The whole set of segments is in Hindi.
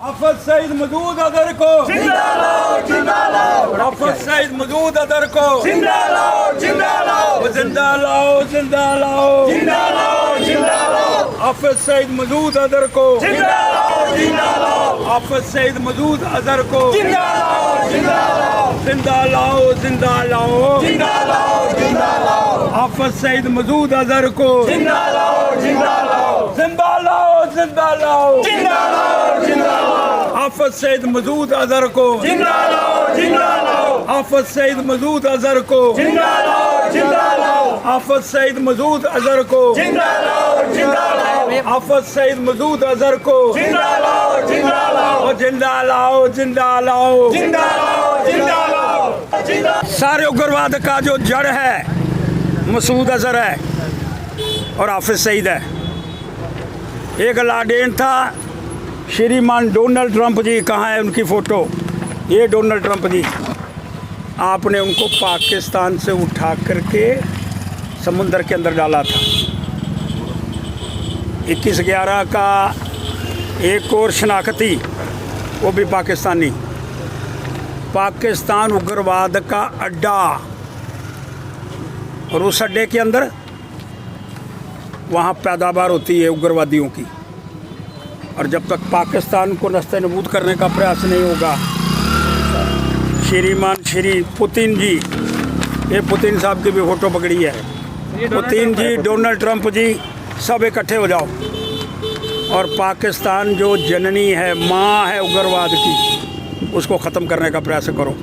हाफिज सईद मसूद अजहर को जिंदा लाओ, जिंदा लाओ। हाफिज सईद मसूद अजहर को जिंदा लाओ, जिंदा लाओ। जिंदा लाओ, जिंदा लाओ, जिंदा लाओ, जिंदा लाओ। हाफिज सईद मसूद अजहर को जिंदा लाओ, जिंदा लाओ। हाफिज सईद मसूद अजहर को जिंदा लाओ, जिंदा लाओ। जिंदा लाओ, जिंदा लाओ, जिंदा लाओ, जिंदा लाओ। हाफिज सईद मसूद अजहर को जिंदा लाओ, जिंदा लाओ। जिंदा लाओ, जिंदा लाओ, जिंदा लाओ, जिंदा लाओ। हाफिज सईद मसूद अजहर को जिंदा लाओ, जिंदा लाओ। हाफिज सईद मसूद अजहर को जिंदा लाओ, जिंदा लाओ। हाफिज सईद मसूद अजहर को जिंदा लाओ, जिंदा लाओ। हाफिज सईद मसूद अजहर को जिंदा लाओ, जिंदा लाओ। जिंदा लाओ, जिंदा लाओ। जिंदा लाओ, जिंदा लाओ। जिंदा सारे उग्रवाद का जो जड़ है मसूद अजहर है और हाफिज सईद है। एक लाडेन था श्रीमान डोनाल्ड ट्रंप जी, कहाँ है उनकी फ़ोटो? ये डोनाल्ड ट्रंप जी, आपने उनको पाकिस्तान से उठा करके समुंदर के अंदर डाला था। 21/11 का एक और शनाख्ती, वो भी पाकिस्तानी। पाकिस्तान उग्रवाद का अड्डा, और उस अड्डे के अंदर वहाँ पैदावार होती है उग्रवादियों की। और जब तक पाकिस्तान को नस्ते नबूद करने का प्रयास नहीं होगा, श्रीमान श्री पुतिन जी, ये पुतिन साहब की भी फ़ोटो पकड़ी है, पुतिन जी, डोनाल्ड ट्रंप जी, सब इकट्ठे हो जाओ और पाकिस्तान जो जननी है, माँ है उग्रवाद की, उसको ख़त्म करने का प्रयास करो।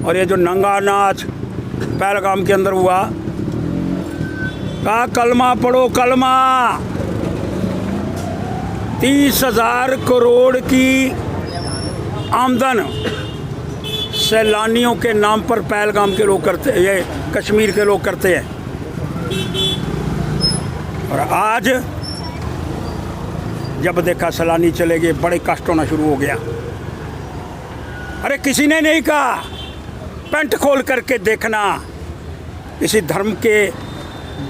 और ये जो नंगा नाच पहलगाम के अंदर हुआ, कहा कलमा पढ़ो कलमा। 30,000 करोड़ की आमदन सैलानियों के नाम पर पहलगाम के लोग करते, ये कश्मीर के लोग करते हैं। और आज जब देखा सैलानी चले गए, बड़े कष्ट होना शुरू हो गया। अरे किसी ने नहीं कहा पेंट खोल करके देखना, किसी धर्म के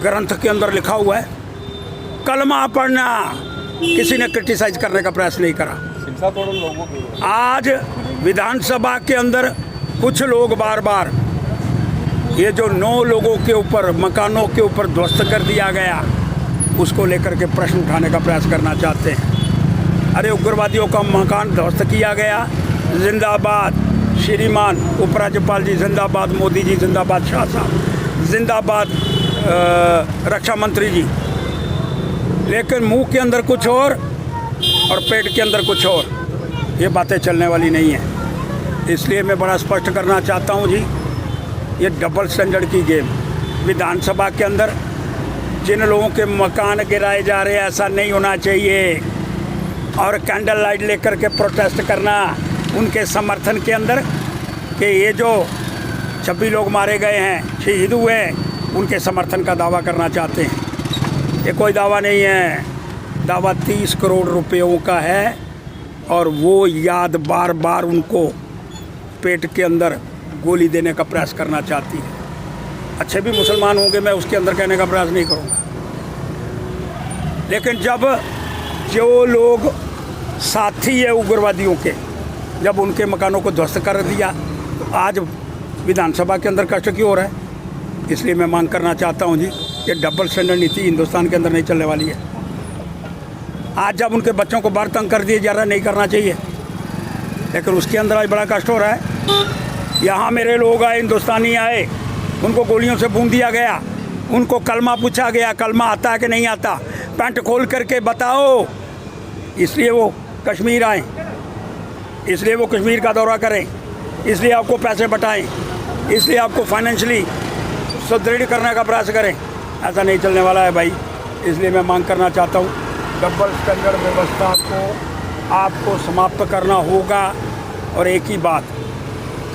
ग्रंथ के अंदर लिखा हुआ है कलमा पढ़ना, किसी ने क्रिटिसाइज करने का प्रयास नहीं करा। आज विधानसभा के अंदर कुछ लोग बार बार ये जो 9 लोगों के ऊपर, मकानों के ऊपर ध्वस्त कर दिया गया, उसको लेकर के प्रश्न उठाने का प्रयास करना चाहते हैं। अरे उग्रवादियों का मकान ध्वस्त किया गया, जिंदाबाद श्रीमान उपराज्यपाल जी, जिंदाबाद मोदी जी, जिंदाबाद शाह साहब, जिंदाबाद रक्षा मंत्री जी। लेकिन मुंह के अंदर कुछ और पेट के अंदर कुछ और, ये बातें चलने वाली नहीं है। इसलिए मैं बड़ा स्पष्ट करना चाहता हूँ जी, ये डबल स्टैंडर्ड की गेम। विधानसभा के अंदर जिन लोगों के मकान गिराए जा रहे हैं, ऐसा नहीं होना चाहिए। और कैंडल लाइट लेकर के प्रोटेस्ट करना उनके समर्थन के अंदर कि ये जो 26 लोग मारे गए हैं, शहीद हुए हैं, उनके समर्थन का दावा करना चाहते हैं। ये कोई दावा नहीं है, दावा 30 करोड़ रुपयों का है। और वो याद बार बार उनको पेट के अंदर गोली देने का प्रयास करना चाहती है। अच्छे भी मुसलमान होंगे, मैं उसके अंदर कहने का प्रयास नहीं करूँगा। लेकिन जब जो लोग साथी है उग्रवादियों के, जब उनके मकानों को ध्वस्त कर दिया, तो आज विधानसभा के अंदर कष्ट क्यों हो रहा है? इसलिए मैं मांग करना चाहता हूं जी, ये डबल स्टैंडर्ड नीति हिंदुस्तान के अंदर नहीं चलने वाली है। आज जब उनके बच्चों को बाहर तंग कर दिया जा रहा है, नहीं करना चाहिए, लेकिन उसके अंदर आज बड़ा कष्ट हो रहा है। यहाँ मेरे लोग आए, हिंदुस्तानी आए, उनको गोलियों से भून दिया गया, उनको कलमा पूछा गया, कलमा आता है कि नहीं आता, पैंट खोल करके बताओ। इसलिए वो कश्मीर आए, इसलिए वो कश्मीर का दौरा करें, इसलिए आपको पैसे बटाएं, इसलिए आपको फाइनेंशियली सुदृढ़ करने का प्रयास करें। ऐसा नहीं चलने वाला है भाई। इसलिए मैं मांग करना चाहता हूँ, डबल स्टैंडर्ड व्यवस्था को आपको समाप्त करना होगा। और एक ही बात,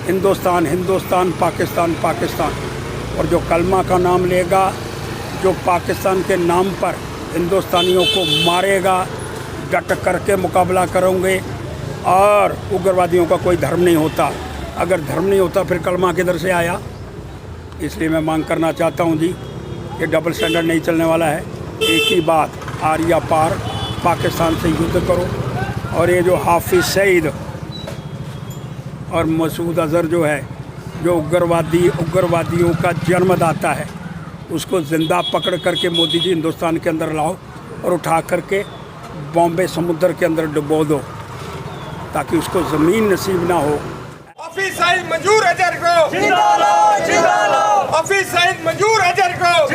हिंदुस्तान हिंदुस्तान, पाकिस्तान पाकिस्तान। और जो कलमा का नाम लेगा, जो पाकिस्तान के नाम पर हिंदुस्तानियों को मारेगा, डट करके मुकाबला करोगे। और उग्रवादियों का कोई धर्म नहीं होता, अगर धर्म नहीं होता फिर कलमा किधर से आया? इसलिए मैं मांग करना चाहता हूँ जी, ये डबल स्टैंडर्ड नहीं चलने वाला है। एक ही बात, आर्या पार, पाकिस्तान से युद्ध करो, और ये जो हाफिज सईद और मसूद अजहर जो है, जो उग्रवादियों का जन्मदाता है, उसको ज़िंदा पकड़ करके मोदी जी हिंदुस्तान के अंदर लाओ और उठा करके बॉम्बे समुद्र के अंदर डुबो दो, ताकि उसको ज़मीन नसीब ना हो। हाफिज सईद मंजूर अजहर को जिंदा लाओ, जिंदा लाओ। हाफिज सईद मंजूर अजहर को